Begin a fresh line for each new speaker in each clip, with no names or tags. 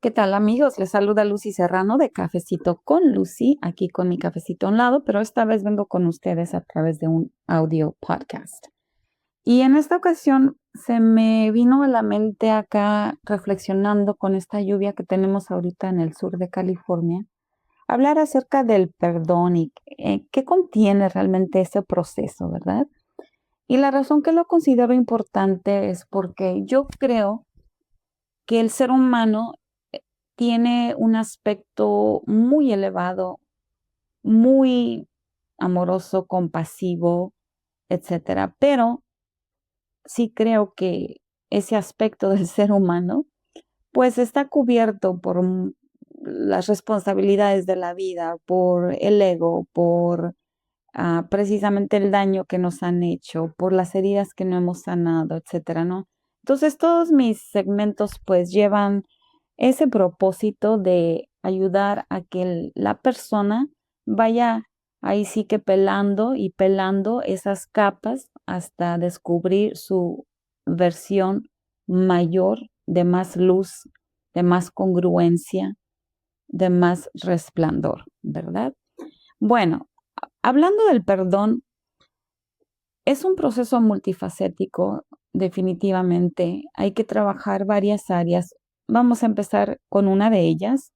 ¿Qué tal, amigos? Les saluda Lucy Serrano de Cafecito con Lucy, aquí con mi cafecito a un lado, pero esta vez vengo con ustedes a través de un audio podcast. Y en esta ocasión se me vino a la mente acá reflexionando con esta lluvia que tenemos ahorita en el sur de California, hablar acerca del perdón y qué contiene realmente ese proceso, ¿verdad? Y la razón que lo considero importante es porque yo creo que el ser humano tiene un aspecto muy elevado, muy amoroso, compasivo, etcétera. Pero sí creo que ese aspecto del ser humano, pues está cubierto por las responsabilidades de la vida, por el ego, por precisamente el daño que nos han hecho, por las heridas que no hemos sanado, etcétera, ¿no? Entonces, todos mis segmentos pues llevan ese propósito de ayudar a que la persona vaya ahí sí que pelando y pelando esas capas hasta descubrir su versión mayor de más luz, de más congruencia, de más resplandor, ¿verdad? Bueno, hablando del perdón, es un proceso multifacético, definitivamente. Hay que trabajar varias áreas. Vamos a empezar con una de ellas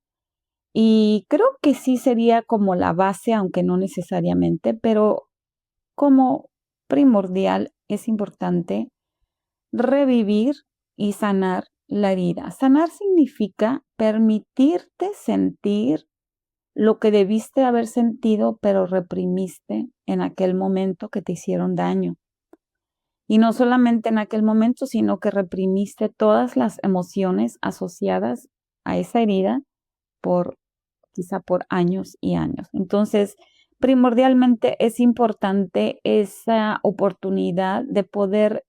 y creo que sí sería como la base, aunque no necesariamente, pero como primordial es importante revivir y sanar la herida. Sanar significa permitirte sentir lo que debiste haber sentido, pero reprimiste en aquel momento que te hicieron daño. Y no solamente en aquel momento, sino que reprimiste todas las emociones asociadas a esa herida por quizá por años y años. Entonces, primordialmente es importante esa oportunidad de poder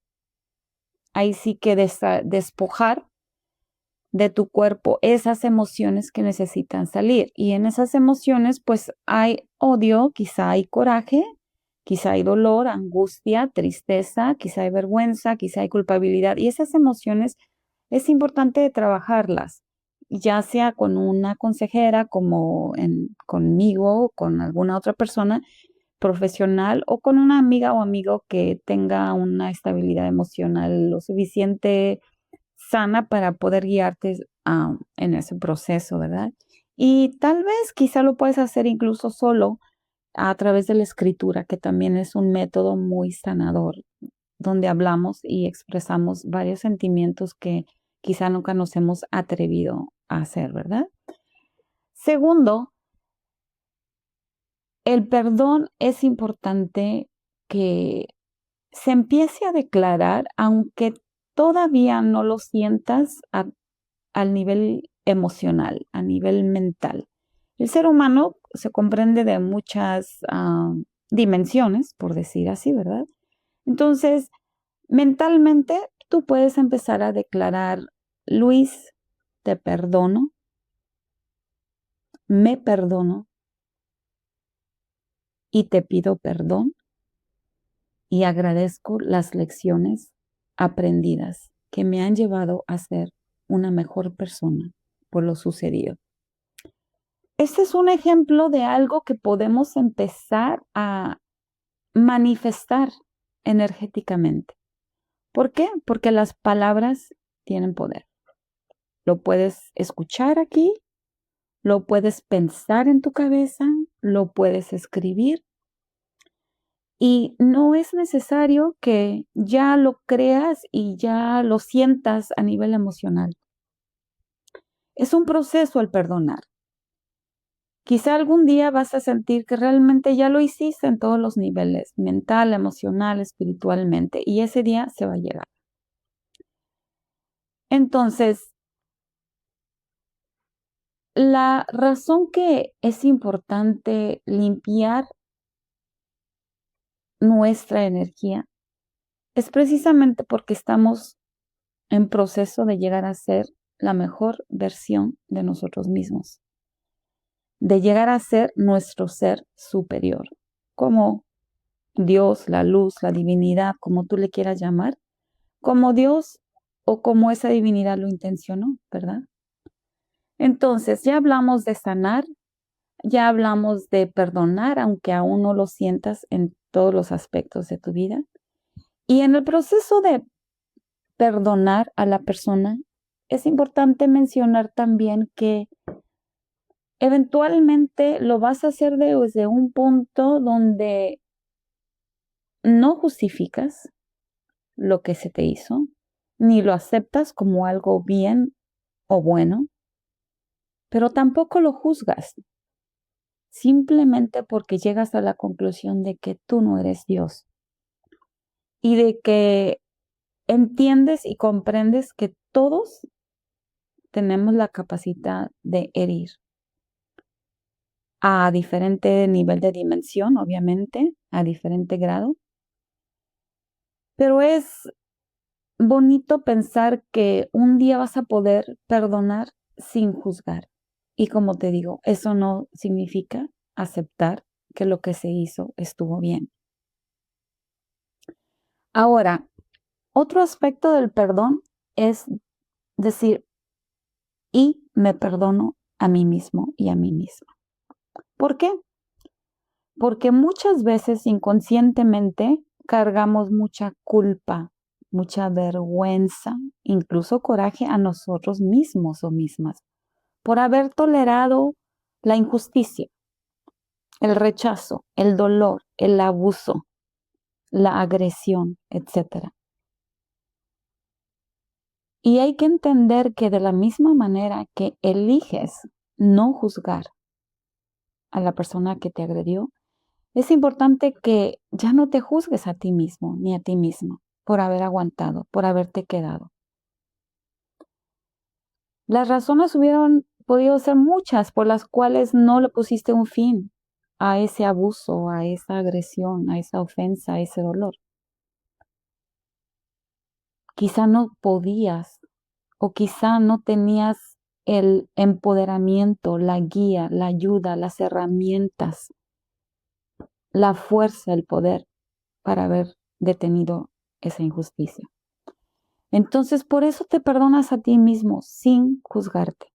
ahí sí que despojar de tu cuerpo esas emociones que necesitan salir. Y en esas emociones, pues hay odio, quizá hay coraje, quizá hay dolor, angustia, tristeza, quizá hay vergüenza, quizá hay culpabilidad. Y esas emociones es importante trabajarlas, ya sea con una consejera como conmigo, con alguna otra persona profesional o con una amiga o amigo que tenga una estabilidad emocional lo suficiente sana para poder guiarte en ese proceso, ¿verdad? Y tal vez quizá lo puedes hacer incluso solo a través de la escritura, que también es un método muy sanador, donde hablamos y expresamos varios sentimientos que quizá nunca nos hemos atrevido a hacer, ¿verdad? Segundo, el perdón es importante que se empiece a declarar, aunque todavía no lo sientas al nivel emocional, a nivel mental. El ser humano se comprende de muchas dimensiones, por decir así, ¿verdad? Entonces, mentalmente, tú puedes empezar a declarar, Luis, te perdono, me perdono y te pido perdón y agradezco las lecciones aprendidas que me han llevado a ser una mejor persona por lo sucedido. Este es un ejemplo de algo que podemos empezar a manifestar energéticamente. ¿Por qué? Porque las palabras tienen poder. Lo puedes escuchar aquí, lo puedes pensar en tu cabeza, lo puedes escribir y no es necesario que ya lo creas y ya lo sientas a nivel emocional. Es un proceso el perdonar. Quizá algún día vas a sentir que realmente ya lo hiciste en todos los niveles, mental, emocional, espiritualmente, y ese día se va a llegar. Entonces, la razón que es importante limpiar nuestra energía es precisamente porque estamos en proceso de llegar a ser la mejor versión de nosotros mismos, de llegar a ser nuestro ser superior, como Dios, la luz, la divinidad, como tú le quieras llamar, como Dios o como esa divinidad lo intencionó, ¿verdad? Entonces, ya hablamos de sanar, ya hablamos de perdonar, aunque aún no lo sientas en todos los aspectos de tu vida. Y en el proceso de perdonar a la persona, es importante mencionar también que eventualmente lo vas a hacer desde un punto donde no justificas lo que se te hizo, ni lo aceptas como algo bien o bueno, pero tampoco lo juzgas, simplemente porque llegas a la conclusión de que tú no eres Dios y de que entiendes y comprendes que todos tenemos la capacidad de herir a diferente nivel de dimensión, obviamente, a diferente grado, pero es bonito pensar que un día vas a poder perdonar sin juzgar. Y como te digo, eso no significa aceptar que lo que se hizo estuvo bien. Ahora, otro aspecto del perdón es decir, y me perdono a mí mismo y a mí misma. ¿Por qué? Porque muchas veces inconscientemente cargamos mucha culpa, mucha vergüenza, incluso coraje a nosotros mismos o mismas por haber tolerado la injusticia, el rechazo, el dolor, el abuso, la agresión, etc. Y hay que entender que de la misma manera que eliges no juzgar a la persona que te agredió, es importante que ya no te juzgues a ti mismo ni a ti misma por haber aguantado, por haberte quedado. Las razones hubieran podido ser muchas por las cuales no le pusiste un fin a ese abuso, a esa agresión, a esa ofensa, a ese dolor. Quizá no podías o quizá no tenías el empoderamiento, la guía, la ayuda, las herramientas, la fuerza, el poder para haber detenido esa injusticia. Entonces, por eso te perdonas a ti mismo sin juzgarte.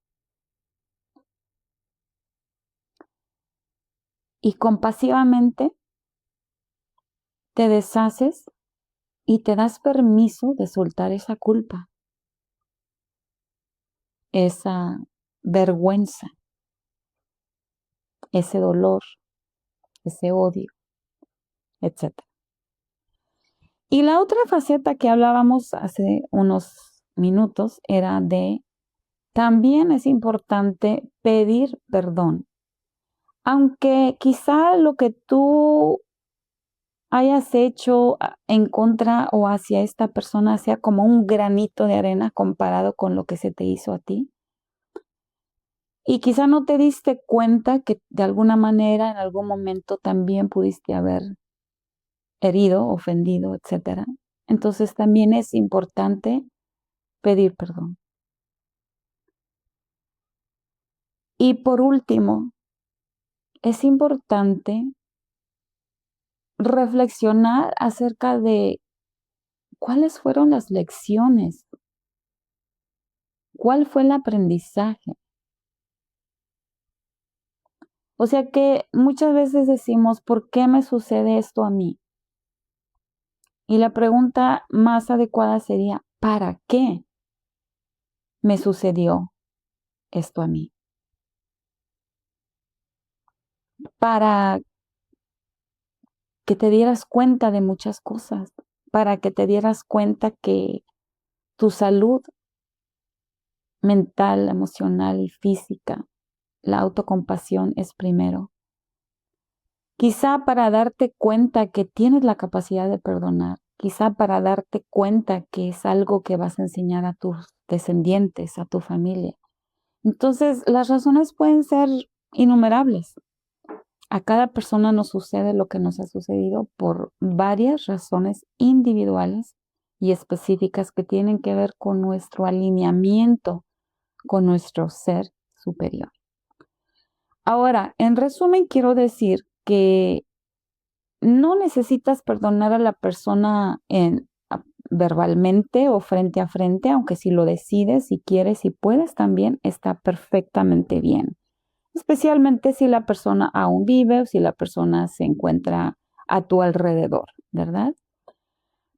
Y compasivamente te deshaces y te das permiso de soltar esa culpa, esa vergüenza, ese dolor, ese odio, etc. Y la otra faceta que hablábamos hace unos minutos era de también es importante pedir perdón. Aunque quizá lo que tú hayas hecho en contra o hacia esta persona sea como un granito de arena comparado con lo que se te hizo a ti. Y quizá no te diste cuenta que de alguna manera en algún momento también pudiste haber herido, ofendido, etcétera. Entonces también es importante pedir perdón. Y por último, es importante reflexionar acerca de cuáles fueron las lecciones, cuál fue el aprendizaje. O sea que muchas veces decimos, ¿por qué me sucede esto a mí? Y la pregunta más adecuada sería, ¿para qué me sucedió esto a mí? Para que te dieras cuenta de muchas cosas, para que te dieras cuenta que tu salud mental, emocional y física, la autocompasión es primero. Quizá para darte cuenta que tienes la capacidad de perdonar, quizá para darte cuenta que es algo que vas a enseñar a tus descendientes, a tu familia. Entonces, las razones pueden ser innumerables. A cada persona nos sucede lo que nos ha sucedido por varias razones individuales y específicas que tienen que ver con nuestro alineamiento con nuestro ser superior. Ahora, en resumen, quiero decir que no necesitas perdonar a la persona verbalmente o frente a frente, aunque si lo decides, si quieres, si puedes también, está perfectamente bien. Especialmente si la persona aún vive o si la persona se encuentra a tu alrededor, ¿verdad?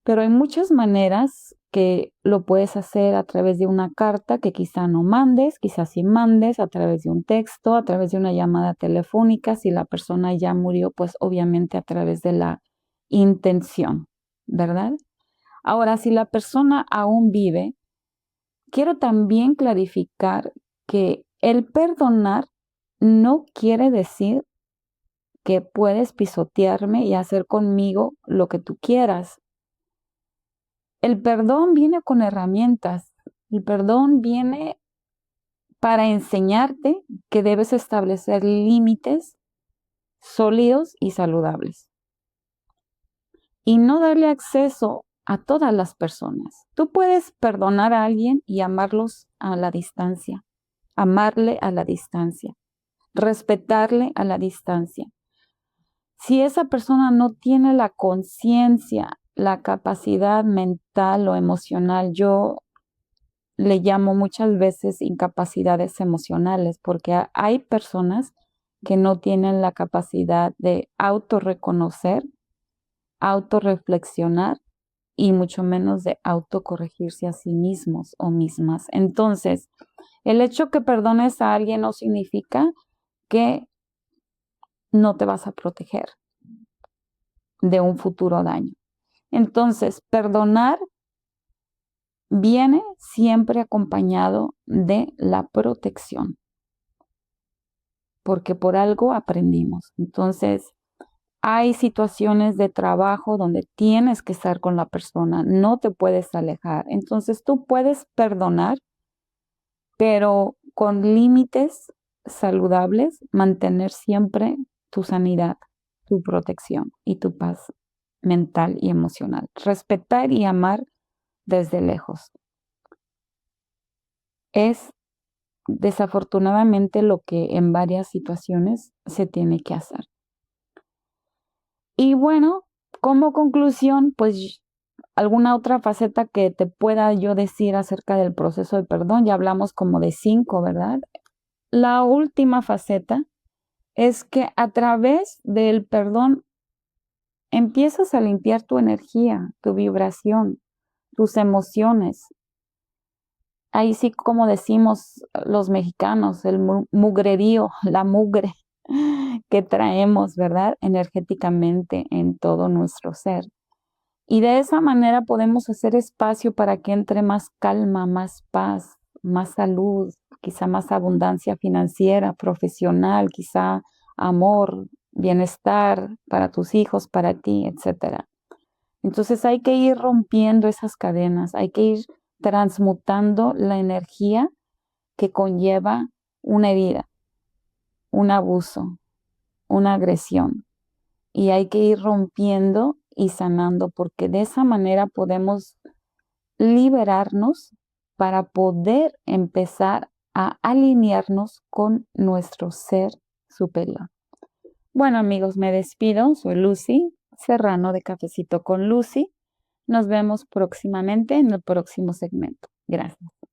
Pero hay muchas maneras que lo puedes hacer a través de una carta que quizá no mandes, quizás sí mandes, a través de un texto, a través de una llamada telefónica. Si la persona ya murió, pues obviamente a través de la intención, ¿verdad? Ahora, si la persona aún vive, quiero también clarificar que el perdonar no quiere decir que puedes pisotearme y hacer conmigo lo que tú quieras. El perdón viene con herramientas. El perdón viene para enseñarte que debes establecer límites sólidos y saludables y no darle acceso a todas las personas. Tú puedes perdonar a alguien y amarlos a la distancia, amarle a la distancia, respetarle a la distancia. Si esa persona no tiene la conciencia, la capacidad mental o emocional, yo le llamo muchas veces incapacidades emocionales, porque hay personas que no tienen la capacidad de autorreconocer, autorreflexionar y mucho menos de autocorregirse a sí mismos o mismas. Entonces, el hecho que perdones a alguien no significa que no te vas a proteger de un futuro daño. Entonces, perdonar viene siempre acompañado de la protección, porque por algo aprendimos. Entonces, hay situaciones de trabajo donde tienes que estar con la persona, no te puedes alejar. Entonces, tú puedes perdonar, pero con límites saludables, mantener siempre tu sanidad, tu protección y tu paz mental y emocional. Respetar y amar desde lejos. Es desafortunadamente lo que en varias situaciones se tiene que hacer. Y bueno, como conclusión, pues alguna otra faceta que te pueda yo decir acerca del proceso de perdón, ya hablamos como de 5, ¿verdad? La última faceta es que a través del perdón empiezas a limpiar tu energía, tu vibración, tus emociones. Ahí sí, como decimos los mexicanos, el mugrerío, la mugre que traemos, ¿verdad? Energéticamente en todo nuestro ser. Y de esa manera podemos hacer espacio para que entre más calma, más paz, más salud, quizá más abundancia financiera, profesional, quizá amor, bienestar para tus hijos, para ti, etcétera. Entonces hay que ir rompiendo esas cadenas, hay que ir transmutando la energía que conlleva una herida, un abuso, una agresión. Y hay que ir rompiendo y sanando, porque de esa manera podemos liberarnos para poder empezar a alinearnos con nuestro ser superior. Bueno, amigos, me despido. Soy Lucy Serrano de Cafecito con Lucy. Nos vemos próximamente en el próximo segmento. Gracias.